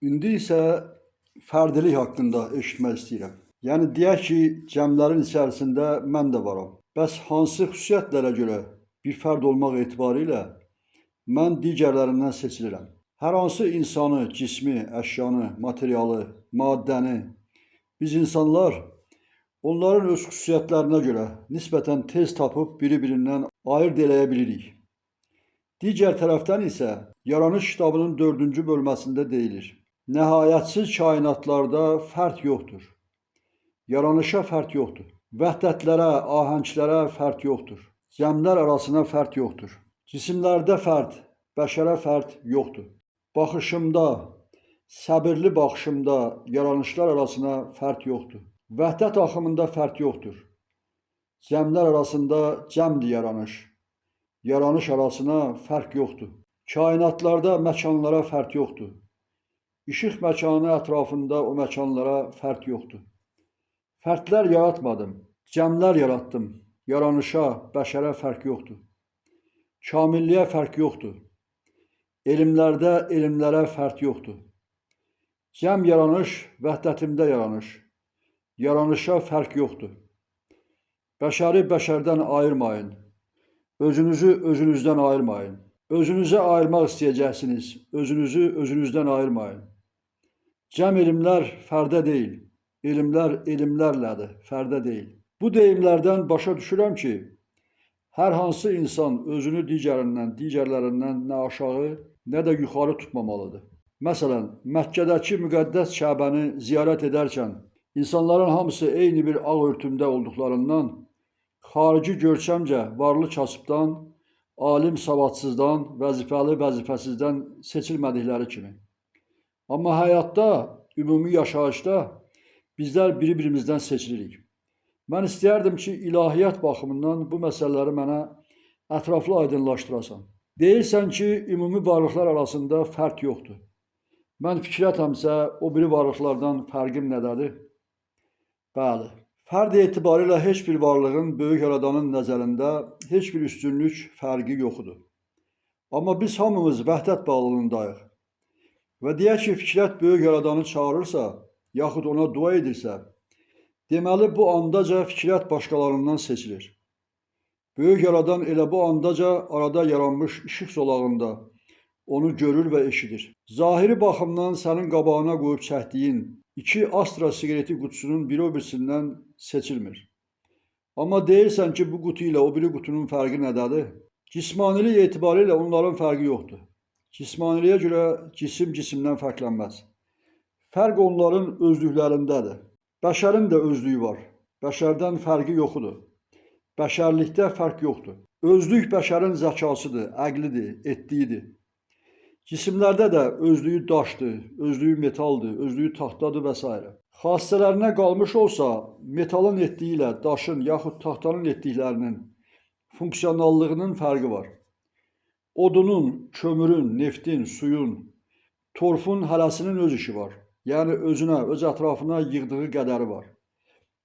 İndi isə fərdilik haqqında eşitmək istəyirəm. Yəni deyək ki, cəmlərin içərisində mən də varam. Bəs hansı xüsusiyyətlərə görə bir fərd olmaq etibarilə mən digərlərindən seçilirəm? Hər hansı insanı, cismi, əşyanı, materialı, maddəni biz insanlar onların öz xüsusiyyətlərinə görə nisbətən tez tapıb biri-birindən ayırd eləyə bilirik. Digər tərəfdən isə yaranış kitabının 4-cü bölməsində deyilir: Nəhayətsiz kainatlarda fərq yoxdur. Yaranışa fərq yoxdur. Vəhdətlərə, ahənglərə fərq yoxdur. Cəmlər arasına fərq yoxdur. Cisimlərdə fərq, bəşərə fərq yoxdur. Baxışımda, səbirli baxışımda yaranışlar arasına fərq yoxdur. Vəhdət axımında fərq yoxdur. Cəmlər arasında cəmdir yaranış. Yaranış arasına fərq yoxdur. Kainatlarda məkanlara fərq yoxdur. İşıq məkanı ətrafında o məkanlara fərq yoxdur. Fərdlər yaratmadım, cəmlər yaratdım. Yaranışa, bəşərə fərq yoxdur. Kamilliyə fərq yoxdur. Elmlərdə elmlərə fərq yoxdur. Cəm yaranış, vəhdətimdə yaranış. Yaranışa fərq yoxdur. Bəşəri bəşərdən ayırmayın. Özünüzü özünüzdən ayırmayın. Özünüzə ayırmaq istəyəcəksiniz. Özünüzü özünüzdən ayırmayın. Cəm elmlər fərdə deyil. Elmlər elmlərlədir, fərdə deyil. Bu deyimlərdən başa düşürəm ki, hər hansı insan özünü digərlərindən nə aşağı, nə də yuxarı tutmamalıdır. Məsələn, Məkkədəki müqəddəs Kəbəni ziyarət edərkən insanların hamısı eyni bir ağ örtümdə olduqlarından, xarici görkəmcə varlı kasıbdan, alim savadsızdan, vəzifəli vəzifəsizdən seçilmədikləri kimi. Amma həyatda, ümumi yaşayışda bizlər bir-birimizdən seçilirik. Mən istəyərdim ki, ilahiyyat baxımından bu məsələləri mənə ətraflı aydınlaşdırasan. Deyirsən ki, ümumi varlıqlar arasında fərq yoxdur. Mən fikrətəmsə, o biri varlıqlardan fərqim nədədir? Bəli, fərd etibarilə heç bir varlığın böyük yaradanın nəzərində heç bir üstünlük fərqi yoxdur. Amma biz hamımız vəhdət bağlılığındayıq. Və deyək ki, fikrət böyük yaradanı çağırırsa, yaxud ona dua edirsə, deməli bu andaca fikrət başqalarından seçilir. Böyük yaradan elə bu andaca arada yaranmış işıq zolağında onu görür və eşidir. Zahiri baxımdan sənin qabağına qoyub çəkdiyin 2 Astra siqareti qutusunun biri o birisindən seçilmir. Amma deyirsən ki, bu qutu ilə o biri qutunun fərqi nədədir? Cismanilik etibarilə onların fərqi yoxdur. Cismaniliyə görə cisim cisimdən fərqlənməz. Fərq onların özlüklərindədir. Bəşərin də özlüyü var. Bəşərdən fərqi yoxudur. Bəşərlikdə fərq yoxdur. Özlük bəşərin zəkasıdır, əqlidir, etdiyidir. Cisimlərdə də özlüyü daşdır, özlüyü metaldır, özlüyü taxtadır və s. Xassələrinə qalmış olsa, metalın etdiyi ilə daşın yaxud taxtanın etdiklərinin funksionallığının fərqi var. Odunun, kömürün, neftin, suyun, torfun hərəsinin öz işi var. Yəni özünə, öz ətrafına yığdığı qədəri var.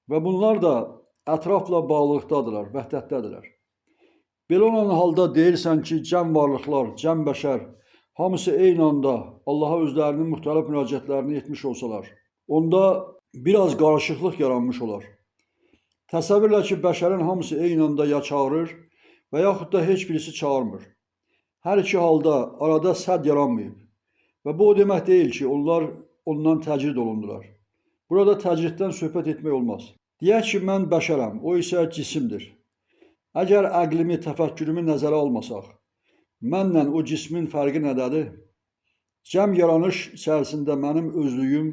Və bunlar da ətrafla bağlılıqdadırlar, vəhdətdədirlər. Belə olan halda deyirsən ki, cəm varlıqlar, cəm bəşər, hamısı eyni anda Allaha özlərinin müxtəlif müraciətlərini etmiş olsalar, onda biraz qarışıqlıq yaranmış olar. Təsəvvürlə ki, bəşərin hamısı eyni anda ya çağırır və yaxud da heç birisi çağırmır. Hər iki halda arada sədd yaranmayıb. Və bu o demək deyil ki, onlar ondan təcrid olundular. Burada təcriddən söhbət etmək olmaz. Deyək ki, mən bəşərəm, o isə cisimdir. Əgər əqlimi, təfəkkürümü nəzərə almasaq, mənlə o cismin fərqi nədədir? Cəm yaranış içərisində mənim özlüyüm,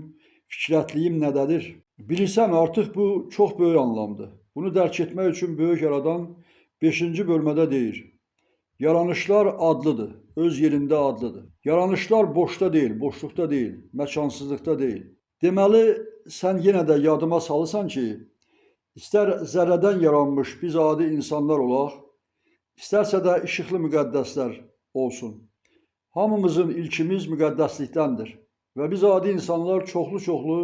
fikrətliyim nədədir? Bilirsən, artıq bu çox böyük anlamdır. Bunu dərk etmək üçün böyük yaradan 5-ci bölmədə deyir: Yaranışlar adlıdır, öz yerində adlıdır. Yaranışlar boşda deyil, boşluqda deyil, məkansızlıqda deyil. Deməli, sən yenə də yadıma salırsan ki, istər zərrədən yaranmış biz adi insanlar olaq, istərsə də işıqlı müqəddəslər olsun. Hamımızın ilkimiz müqəddəslikdəndir və biz adi insanlar çoxlu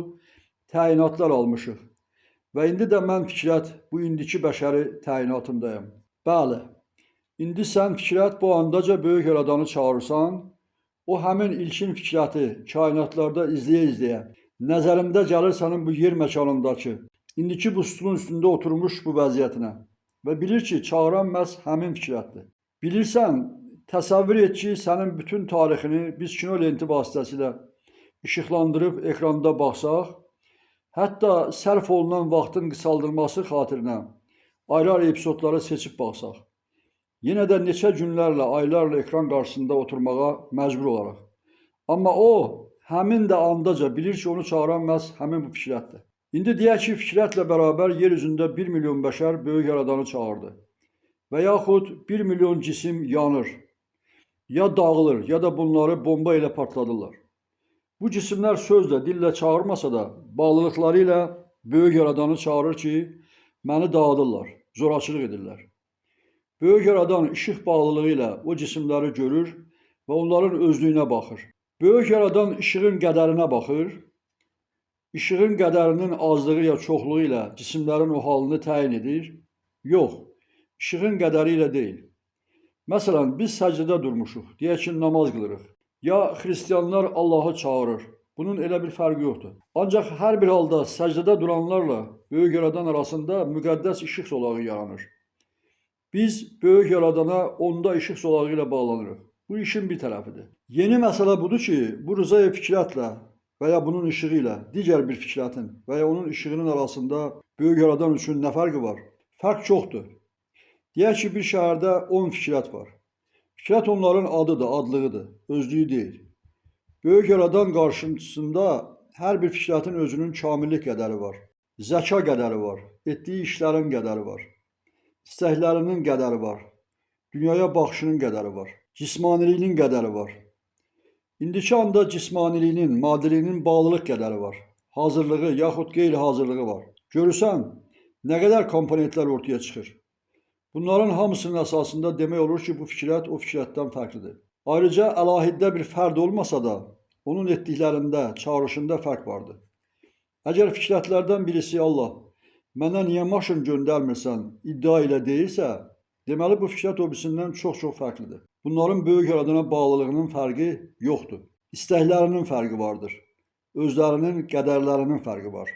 təyinatlar almışıq. Və indi də mən fikrət bu indiki bəşəri təyinatındayım. Bəli. İndi sən fikrət bu andaca böyük yaradanı çağırırsan, O həmin ilkin fikrəti kainatlarda izləyə-izləyə nəzərində gəlir sənin bu yer məkanındakı, indiki bu stulun üstündə oturmuş bu vəziyyətinə və bilir ki, çağıran məhz həmin fikrətdir. Bilirsən, təsəvvür et ki, sənin bütün tarixini biz kino lenti vasitəsilə işıqlandırıb ekranda baxsaq, hətta sərf olunan vaxtın qısaldılması xatirinə ayrı-ayrı epizodları seçib baxsaq, yenə də neçə günlərlə, aylarla ekran qarşısında oturmağa məcbur olaraq. Amma o, həmin də andaca bilir ki, onu çağıran məhz həmin bu fikrətdir. İndi deyək ki, fikrətlə bərabər yer üzündə 1 milyon bəşər böyük yaradanı çağırdı. Və yaxud 1 milyon cisim yanır, ya dağılır, ya da bunları bomba ilə partladırlar. Bu cisimlər sözlə, dillə çağırmasa da, bağlılıqları ilə böyük yaradanı çağırır ki, məni dağıdırlar, zorakılıq edirlər. Böyük yaradan işıq bağlılığı ilə o cisimləri görür və onların özlüyünə baxır. Böyük yaradan işığın qədərinə baxır, işığın qədərinin azlığı ya çoxluğu ilə cisimlərin o halını təyin edir. Yox, işığın qədəri ilə deyil. Məsələn, biz səcdədə durmuşuq, deyək ki, namaz qılırıq. Ya xristianlar Allahı çağırır. Bunun elə bir fərqi yoxdur. Ancaq hər bir halda səcdədə duranlarla böyük yaradan arasında müqəddəs işıq zolağı yaranır. Biz böyük yaradana onda işıq zolağı ilə bağlanırıq. Bu işin bir tərəfidir. Yeni məsələ budur ki, bu rızaya fikrətlə və ya bunun işığı ilə digər bir fikrətin və ya onun işığının arasında böyük yaradan üçün nə fərqi var? Fərq çoxdur. Deyək ki, bir şəhərdə 10 fikrət var. Fikrət onların adıdır, adlığıdır, özlüyü deyil. Böyük yaradan qarşısında hər bir fikrətin özünün kamillik qədəri var, zəka qədəri var, etdiyi işlərin qədəri var, istəklərinin qədəri var, dünyaya baxışının qədəri var, cismaniliyinin qədəri var. İndiki anda cismaniliyinin, maddiliyinin bağlılıq qədəri var, hazırlığı yaxud qeyri-hazırlığı var. Görürsən, nə qədər komponentlər ortaya çıxır. Bunların hamısının əsasında demək olur ki, bu fikrət o fikrətdən fərqlidir. Ayrıca əlahiddə bir fərd olmasa da, onun etdiklərində, çağrışında fərq vardır. Əgər fikrətlərdən birisi Allah, mənə niyə maşın göndərmirsən iddia ilə deyirsə, deməli bu fikrət o birisindən çox-çox fərqlidir. Bunların böyük yaradana bağlılığının fərqi yoxdur. İstəklərinin fərqi vardır. Özlərinin qədərlərinin fərqi var.